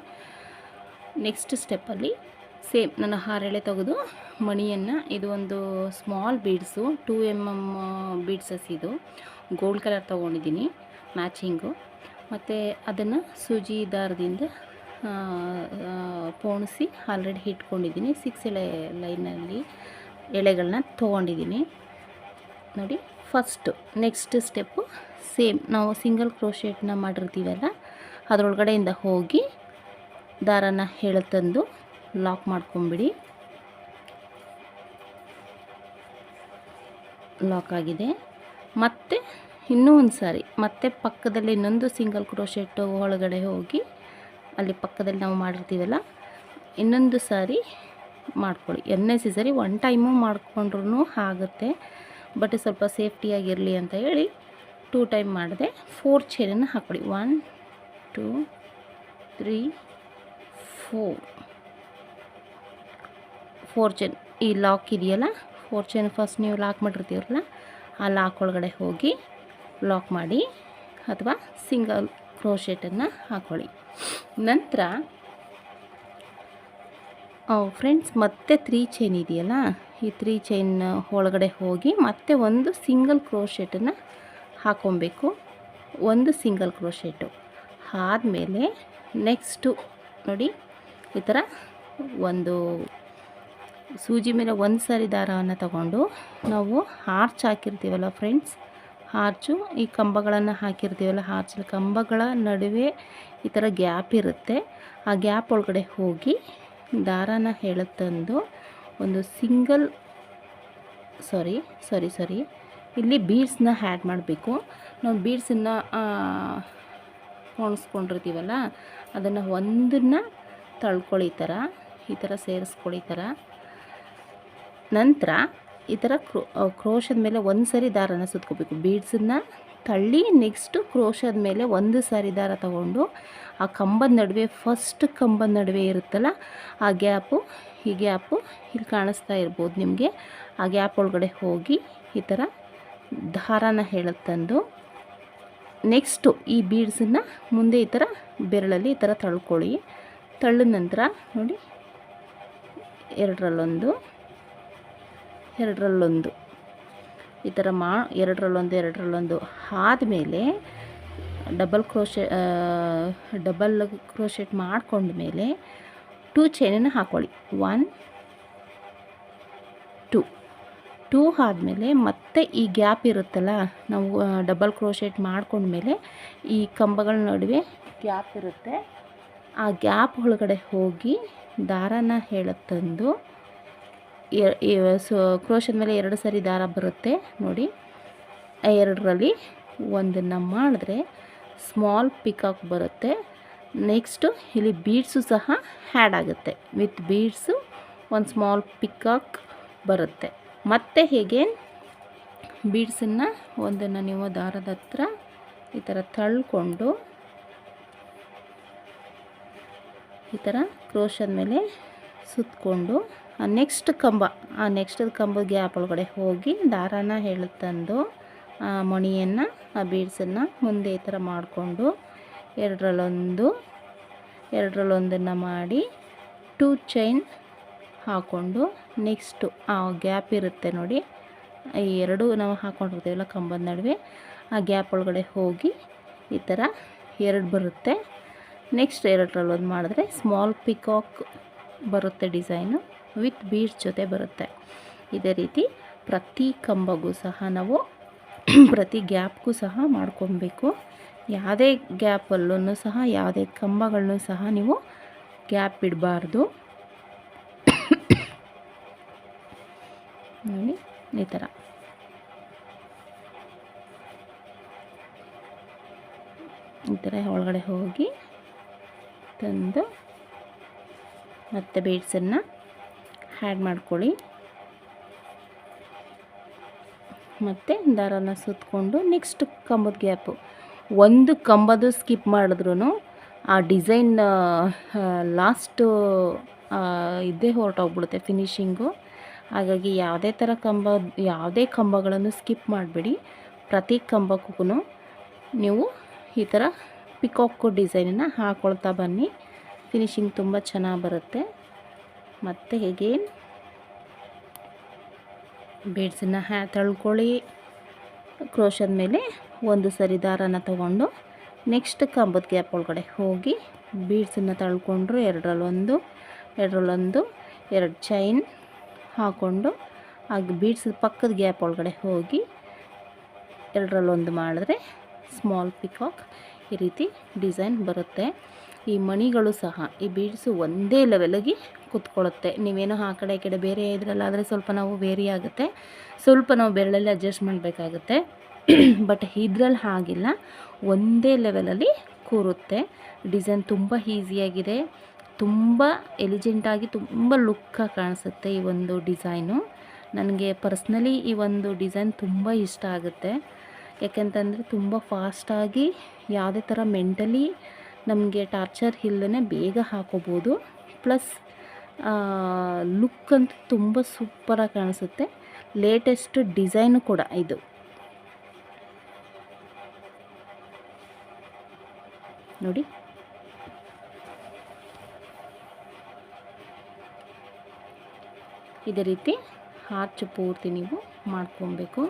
A: ನೆಕ್ಸ್ಟ್ ಸ್ಟೆಪ್ಪಲ್ಲಿ ಸೇಮ್ ನಾನು ಹಾರೆಳೆ ತೆಗೆದು ಮಣಿಯನ್ನು, ಇದು ಒಂದು ಸ್ಮಾಲ್ ಬೀಡ್ಸು 2 mm ಬೀಡ್ಸಸ್, ಇದು ಗೋಲ್ಡ್ ಕಲರ್ ತೊಗೊಂಡಿದ್ದೀನಿ ಮ್ಯಾಚಿಂಗು. ಮತ್ತು ಅದನ್ನು ಸೂಜಿ ದಾರದಿಂದ ಪೋಣಿಸಿ ಆಲ್ರೆಡಿ ಇಟ್ಕೊಂಡಿದ್ದೀನಿ. 6 ಎಳೆ ಲೈನಲ್ಲಿ ಎಳೆಗಳನ್ನ ತೊಗೊಂಡಿದ್ದೀನಿ. ನೋಡಿ ಫಸ್ಟು ನೆಕ್ಸ್ಟ್ ಸ್ಟೆಪ್ಪು ಸೇಮ್ ನಾವು ಸಿಂಗಲ್ ಕ್ರೋಶೆಟ್ನ ಮಾಡಿರ್ತೀವಲ್ಲ ಅದರೊಳಗಡೆಯಿಂದ ಹೋಗಿ ದಾರನ ಎಳೆತಂದು ಲಾಕ್ ಮಾಡ್ಕೊಂಬಿಡಿ. ಲಾಕ್ ಆಗಿದೆ. ಮತ್ತು ಇನ್ನೂ ಒಂದು ಸಾರಿ ಮತ್ತೆ ಪಕ್ಕದಲ್ಲಿ ಇನ್ನೊಂದು ಸಿಂಗಲ್ ಕ್ರೋಶೆಟ್ ಒಳಗಡೆ ಹೋಗಿ ಅಲ್ಲಿ ಪಕ್ಕದಲ್ಲಿ ನಾವು ಮಾಡಿರ್ತೀವಲ್ಲ ಇನ್ನೊಂದು ಸಾರಿ ಮಾಡ್ಕೊಳ್ಳಿ. ನೆಸೆಸರಿ 1 ಟೈಮು ಮಾಡಿಕೊಂಡ್ರೂ ಆಗುತ್ತೆ, ಬಟ್ ಸ್ವಲ್ಪ ಸೇಫ್ಟಿಯಾಗಿರಲಿ ಅಂತ ಹೇಳಿ 2 ಟೈಮ್ ಮಾಡಿದೆ. 4 ಚೈನನ್ನು ಹಾಕ್ಕೊಳ್ಳಿ. 1 2 3 4 ಚೈನ್. ಈ ಲಾಕ್ ಇದೆಯಲ್ಲ 4 ಚೈನ್ ಫಸ್ಟ್ ನೀವು ಲಾಕ್ ಮಾಡಿರ್ತೀವಲ್ಲ ಆ ಲಾಕ್ ಒಳಗಡೆ ಹೋಗಿ ಲಾಕ್ ಮಾಡಿ, ಅಥವಾ ಸಿಂಗಲ್ ಕ್ರೋಶೆಟನ್ನು ಹಾಕ್ಕೊಳ್ಳಿ. ನಂತರ ಫ್ರೆಂಡ್ಸ್ ಮತ್ತೆ 3 ಚೈನ್ ಇದೆಯಲ್ಲ, ಈ 3 ಚೈನ್ ಒಳಗಡೆ ಹೋಗಿ ಮತ್ತೆ ಒಂದು ಸಿಂಗಲ್ ಕ್ರೋಶೆಟನ್ನು ಹಾಕ್ಕೊಬೇಕು. ಒಂದು ಸಿಂಗಲ್ ಕ್ರೋಶೆಟು ಆದಮೇಲೆ ನೆಕ್ಸ್ಟು ನೋಡಿ ಈ ಥರ ಒಂದು ಸೂಜಿ ಮೇಲೆ ಒಂದು ಸಾರಿ ದಾರವನ್ನು ತಗೊಂಡು ನಾವು ಆರ್ಚ್ ಹಾಕಿರ್ತೀವಲ್ಲ ಫ್ರೆಂಡ್ಸ್, ಆರ್ಚು ಈ ಕಂಬಗಳನ್ನು ಹಾಕಿರ್ತೀವಲ್ಲ, ಆರ್ಚ್ ಕಂಬಗಳ ನಡುವೆ ಈ ಥರ ಗ್ಯಾಪ್ ಇರುತ್ತೆ. ಆ ಗ್ಯಾಪ್ ಒಳಗಡೆ ಹೋಗಿ ದಾರನ ಎಳೆತಂದು ಒಂದು ಸಿಂಗಲ್ ಸಾರಿ ಇಲ್ಲಿ ಬೀಡ್ಸ್ನ ಆ್ಯಡ್ ಮಾಡಬೇಕು. ನಾವು ಬೀಡ್ಸನ್ನು ಪೋಣಿಸ್ಕೊಂಡಿರ್ತೀವಲ್ಲ ಅದನ್ನು ಒಂದನ್ನು ತಳ್ಕೊಳ್ಳಿ, ಈ ಥರ ಸೇರಿಸ್ಕೊಳ್ಳಿ. ಈ ಥರ ನಂತರ ಈ ಥರ ಕ್ರೋಶದ ಮೇಲೆ ಒಂದು ಸಾರಿ ದಾರನ ಸುತ್ಕೋಬೇಕು. ಬೀಡ್ಸನ್ನು ತಳ್ಳಿ ನೆಕ್ಸ್ಟು ಕ್ರೋಶದ ಮೇಲೆ ಒಂದು ಸಾರಿ ದಾರ ತಗೊಂಡು ಆ ಕಂಬದ ನಡುವೆ, ಫಸ್ಟ್ ಕಂಬದ ನಡುವೆ ಇರುತ್ತಲ್ಲ ಆ ಗ್ಯಾಪು, ಈ ಗ್ಯಾಪು ಇಲ್ಲಿ ಕಾಣಿಸ್ತಾ ಇರ್ಬೋದು ನಿಮಗೆ, ಆ ಗ್ಯಾಪ್ ಒಳಗಡೆ ಹೋಗಿ ಈ ಥರ ದಾರನ ಎಳೆತಂದು ನೆಕ್ಸ್ಟು ಈ ಬೀಡ್ಸನ್ನು ಮುಂದೆ ಈ ಥರ ಬೆರಳಲ್ಲಿ ಈ ಥರ ತಳ್ಕೊಳ್ಳಿ. ತಳ್ಳಿದ ನಂತರ ನೋಡಿ ಎರಡರಲ್ಲೊಂದು ಈ ಥರ ಎರಡರಲ್ಲೊಂದು ಆದಮೇಲೆ ಡಬಲ್ ಕ್ರೋಶೆಟ್ ಮಾಡ್ಕೊಂಡ್ಮೇಲೆ 2 ಚೈನನ್ನು ಹಾಕ್ಕೊಳ್ಳಿ. 1 2 ಆದಮೇಲೆ ಮತ್ತೆ ಈ ಗ್ಯಾಪ್ ಇರುತ್ತಲ್ಲ, ನಾವು ಡಬಲ್ ಕ್ರೋಶೆಟ್ ಮಾಡ್ಕೊಂಡ್ಮೇಲೆ ಈ ಕಂಬಗಳ ನಡುವೆ ಗ್ಯಾಪ್ ಇರುತ್ತೆ, ಆ ಗ್ಯಾಪ್ ಒಳಗಡೆ ಹೋಗಿ ದಾರನ ಎಳೆತಂದು ಕ್ರೋಶದ ಮೇಲೆ 2 ಸಾರಿ ದಾರ ಬರುತ್ತೆ ನೋಡಿ, 2ರಲ್ಲಿ ಒಂದನ್ನು ಮಾಡಿದ್ರೆ ಸ್ಮಾಲ್ ಪಿಕಾಕ್ ಬರುತ್ತೆ. ನೆಕ್ಸ್ಟು ಇಲ್ಲಿ ಬೀಡ್ಸು ಸಹ ಆ್ಯಡ್ ಆಗುತ್ತೆ. ವಿತ್ ಬೀಡ್ಸು ಒಂದು ಸ್ಮಾಲ್ ಪಿಕಾಕ್ ಬರುತ್ತೆ. ಮತ್ತು ಹೇಗೆ ಬೀಡ್ಸನ್ನು ಒಂದನ್ನು ನೀವು ದಾರದ ಹತ್ರ ಈ ಥರ ತಳ್ಕೊಂಡು ಈ ಥರ ಕ್ರೋಶದ ಮೇಲೆ ಸುತ್ತಕೊಂಡು ನೆಕ್ಸ್ಟ್ ಕಂಬದ ಗ್ಯಾಪ್ ಒಳಗಡೆ ಹೋಗಿ ದಾರಾನ ಎಳೆದು ಆ ಮಣಿಯನ್ನು ಆ ಬೀಡ್ಸನ್ನು ಮುಂದೆ ಈ ಥರ ಮಾಡಿಕೊಂಡು ಎರಡರಲ್ಲೊಂದನ್ನು ಮಾಡಿ 2 ಚೈನ್ ಹಾಕ್ಕೊಂಡು ನೆಕ್ಸ್ಟು ಆ ಗ್ಯಾಪ್ ಇರುತ್ತೆ ನೋಡಿ, ಈ ಎರಡು ನಾವು ಹಾಕ್ಕೊಂಡಿರ್ತೀವಲ್ಲ ಕಂಬದ ನಡುವೆ ಆ ಗ್ಯಾಪ್ ಒಳಗಡೆ ಹೋಗಿ ಈ ಥರ 2 ಬರುತ್ತೆ. ನೆಕ್ಸ್ಟ್ 2 ಮಾಡಿದ್ರೆ ಸ್ಮಾಲ್ ಪಿಕಾಕ್ ಬರುತ್ತೆ. ಡಿಸೈನು ವಿತ್ ಬೀಡ್ಸ್ ಜೊತೆ ಬರುತ್ತೆ. ಇದೇ ರೀತಿ ಪ್ರತಿ ಕಂಬಗೂ ಸಹ ನಾವು ಪ್ರತಿ ಗ್ಯಾಪ್ಗೂ ಸಹ ಮಾಡ್ಕೊಬೇಕು. ಯಾವುದೇ ಗ್ಯಾಪಲ್ಲೂ ಸಹ ಯಾವುದೇ ಕಂಬಗಳನ್ನು ಸಹ ನೀವು ಗ್ಯಾಪ್ ಬಿಡಬಾರ್ದು. ನೋಡಿ ಈ ಥರ ಒಳಗಡೆ ಹೋಗಿ ತಂದು ಮತ್ತೆ ಬೀಡ್ಸನ್ನು ಆ್ಯಡ್ ಮಾಡ್ಕೊಳ್ಳಿ. ಮತ್ತು ದಾರನ ಸುತ್ತಕೊಂಡು ನೆಕ್ಸ್ಟ್ ಕಂಬದ ಗ್ಯಾಪು ಒಂದು ಕಂಬದು ಸ್ಕಿಪ್ ಮಾಡಿದ್ರೂ ಆ ಡಿಸೈನ್ ಲಾಸ್ಟು ಇದೇ ಹೊರಟೋಗ್ಬಿಡುತ್ತೆ ಫಿನಿಶಿಂಗು. ಹಾಗಾಗಿ ಯಾವುದೇ ಕಂಬಗಳನ್ನು ಸ್ಕಿಪ್ ಮಾಡಬೇಡಿ. ಪ್ರತಿ ಕಂಬಕ್ಕೂ ನೀವು ಈ ಥರ ಪಿಕಾಕ್ ಡಿಸೈನನ್ನು ಹಾಕ್ಕೊಳ್ತಾ ಬನ್ನಿ. ಫಿನಿಶಿಂಗ್ ತುಂಬ ಚೆನ್ನಾಗಿ ಬರುತ್ತೆ. ಮತ್ತು ಹೇಗೆ ಬೀಡ್ಸನ್ನು ತಳ್ಕೊಳ್ಳಿ, ಕ್ರೋಶದ ಮೇಲೆ ಒಂದು ಸರಿ ದಾರನ ತಗೊಂಡು ನೆಕ್ಸ್ಟ್ ಕಂಬದ ಗ್ಯಾಪ್ ಒಳಗಡೆ ಹೋಗಿ ಬೀಡ್ಸನ್ನು ತಳ್ಕೊಂಡ್ರು ಎರಡರಲ್ಲೊಂದು 2 ಚೈನ್ ಹಾಕ್ಕೊಂಡು ಹಾಗೆ ಬೀಡ್ಸ್ ಪಕ್ಕದ ಗ್ಯಾಪ್ ಒಳಗಡೆ ಹೋಗಿ 2 ಮಾಡಿದ್ರೆ ಸ್ಮಾಲ್ ಪಿಕಾಕ್ ಈ ರೀತಿ ಡಿಸೈನ್ ಬರುತ್ತೆ. ಈ ಮಣಿಗಳು ಸಹ ಈ ಬೀಡ್ಸು ಒಂದೇ ಲೆವೆಲಿಗೆ ಕೂತ್ಕೊಳ್ಳುತ್ತೆ. ನೀವೇನೋ ಆ ಕಡೆ ಈ ಕಡೆ ಬೇರೆ ಇದರಲ್ಲಾದರೆ ಸ್ವಲ್ಪ ನಾವು ವೇರಿ ಆಗುತ್ತೆ, ಸ್ವಲ್ಪ ನಾವು ಬೆರಳಲ್ಲಿ ಅಡ್ಜಸ್ಟ್ ಮಾಡಬೇಕಾಗುತ್ತೆ. ಬಟ್ ಇದ್ರಲ್ಲಿ ಹಾಗಿಲ್ಲ, ಒಂದೇ ಲೆವೆಲಲ್ಲಿ ಕೂರುತ್ತೆ. ಡಿಸೈನ್ ತುಂಬ ಈಸಿಯಾಗಿದೆ, ತುಂಬ ಎಲಿಜೆಂಟಾಗಿ ತುಂಬ ಲುಕ್ಕಾಗಿ ಕಾಣಿಸುತ್ತೆ ಈ ಒಂದು ಡಿಸೈನು. ನನಗೆ ಪರ್ಸ್ನಲಿ ಈ ಒಂದು ಡಿಸೈನ್ ತುಂಬ ಇಷ್ಟ ಆಗುತ್ತೆ. ಯಾಕೆಂತಂದರೆ ತುಂಬ ಫಾಸ್ಟಾಗಿ ಯಾವುದೇ ಥರ ಮೆಂಟಲಿ ನಮಗೆ ಟಾರ್ಚರ್ ಇಲ್ಲದೇ ಬೇಗ ಹಾಕೋಬೋದು. ಪ್ಲಸ್ ಲುಕ್ ಅಂತೂ ತುಂಬ ಸೂಪರಾಗಿ ಕಾಣಿಸುತ್ತೆ. ಲೇಟೆಸ್ಟ್ ಡಿಸೈನು ಕೂಡ ಇದು. ನೋಡಿ ಇದೇ ರೀತಿ ಆರ್ಚ್ ಪೂರ್ತಿ ನೀವು ಮಾಡ್ಕೊಬೇಕು.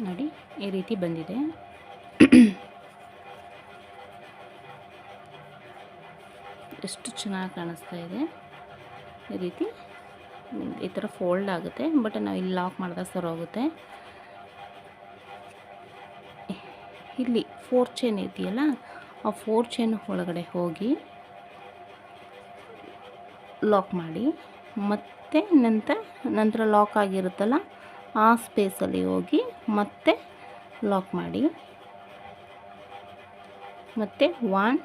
A: ನೋಡಿ ಈ ರೀತಿ ಬಂದಿದೆ. ಎಷ್ಟು ಚೆನ್ನಾಗಿ ಕಾಣಿಸ್ತಾ ಇದೆ. ಈ ರೀತಿ ಈ ಥರ ಫೋಲ್ಡ್ ಆಗುತ್ತೆ, ಬಟ್ ನಾವು ಇಲ್ಲಿ ಲಾಕ್ ಮಾಡಿದಾಗ ಸರಿ ಹೋಗುತ್ತೆ. ಇಲ್ಲಿ 4 ಚೈನ್ ಇದೆಯಲ್ಲ, ಆ 4 ಚೈನ್ ಒಳಗಡೆ ಹೋಗಿ ಲಾಕ್ ಮಾಡಿ, ಮತ್ತೆ ನಂತರ ಲಾಕ್ ಆಗಿರುತ್ತಲ್ಲ ಆ ಸ್ಪೇಸಲ್ಲಿ ಹೋಗಿ ಮತ್ತೆ ಲಾಕ್ ಮಾಡಿ, ಮತ್ತು 1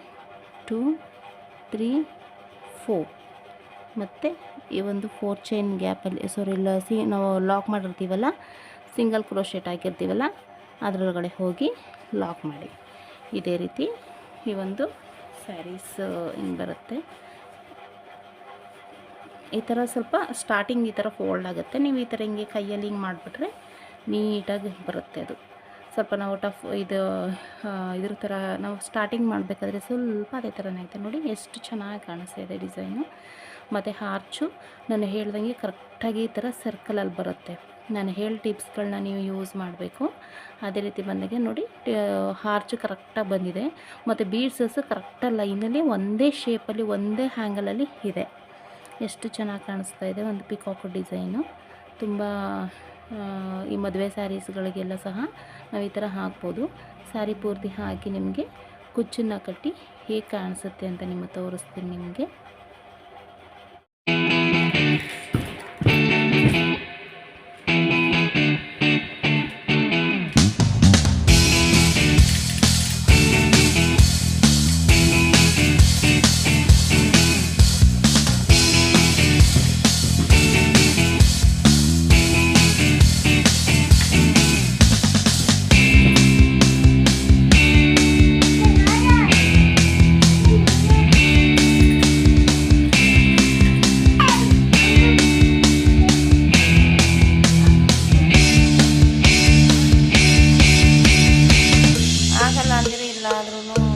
A: 2 3 4 ಮತ್ತು ಈ ಒಂದು 4 ಚೈನ್ ಗ್ಯಾಪಲ್ಲಿ ನಾವು ಲಾಕ್ ಮಾಡಿರ್ತೀವಲ್ಲ, ಸಿಂಗಲ್ ಕ್ರೋಶೆಟ್ ಹಾಕಿರ್ತೀವಲ್ಲ ಅದರೊಳಗಡೆ ಹೋಗಿ ಲಾಕ್ ಮಾಡಿ. ಇದೇ ರೀತಿ ಈ ಒಂದು ಸ್ಯಾರೀಸ್ ಹಿಂಗೆ ಬರುತ್ತೆ. ಈ ಥರ ಸ್ವಲ್ಪ ಸ್ಟಾರ್ಟಿಂಗ್ ಈ ಥರ ಫೋಲ್ಡ್ ಆಗುತ್ತೆ. ನೀವು ಈ ಥರ ಹಿಂಗೆ ಕೈಯಲ್ಲಿ ಹಿಂಗೆ ಮಾಡಿಬಿಟ್ರೆ ನೀಟಾಗಿ ಬರುತ್ತೆ. ಅದು ಸ್ವಲ್ಪ ನಾವು ಇದ್ರ ಥರ ನಾವು ಸ್ಟಾರ್ಟಿಂಗ್ ಮಾಡಬೇಕಾದ್ರೆ ಸ್ವಲ್ಪ ಅದೇ ಥರನೇ ಐತೆ. ನೋಡಿ ಎಷ್ಟು ಚೆನ್ನಾಗಿ ಕಾಣಿಸ್ತಾ ಇದೆ ಡಿಸೈನು. ಮತ್ತು ಹಾರ್ಚು ನಾನು ಹೇಳ್ದಂಗೆ ಕರೆಕ್ಟಾಗಿ ಈ ಥರ ಸರ್ಕಲಲ್ಲಿ ಬರುತ್ತೆ. ನಾನು ಟಿಪ್ಸ್ಗಳನ್ನ ನೀವು ಯೂಸ್ ಮಾಡಬೇಕು. ಅದೇ ರೀತಿ ಬಂದಾಗೆ ನೋಡಿ ಹಾರ್ಚು ಕರೆಕ್ಟಾಗಿ ಬಂದಿದೆ. ಮತ್ತು ಬೀಡ್ಸಸ್ಸು ಕರೆಕ್ಟಾಗಿ ಲೈನಲ್ಲಿ ಒಂದೇ ಶೇಪಲ್ಲಿ ಒಂದೇ ಹ್ಯಾಂಗಲಲ್ಲಿ ಇದೆ. ಎಷ್ಟು ಚೆನ್ನಾಗಿ ಕಾಣಿಸ್ತಾ ಇದೆ. ಒಂದು ಪಿಕಾಕ್ ಡಿಸೈನು ತುಂಬ ಈ ಮದುವೆ ಸ್ಯಾರೀಸ್ಗಳಿಗೆಲ್ಲ ಸಹ ನಾವು ಈ ಥರ ಹಾಕ್ಬೋದು. ಸ್ಯಾರಿ ಪೂರ್ತಿ ಹಾಕಿ ನಿಮಗೆ ಕುಚ್ಚನ್ನು ಕಟ್ಟಿ ಹೇಗೆ ಕಾಣಿಸುತ್ತೆ ಅಂತ ನಿಮಗೆ ತೋರಿಸ್ತೀನಿ. ನಿಮಗೆ ಆಗಲ್ಲ ಅಂದರೆ ಇಲ್ಲ ಆದ್ರೂ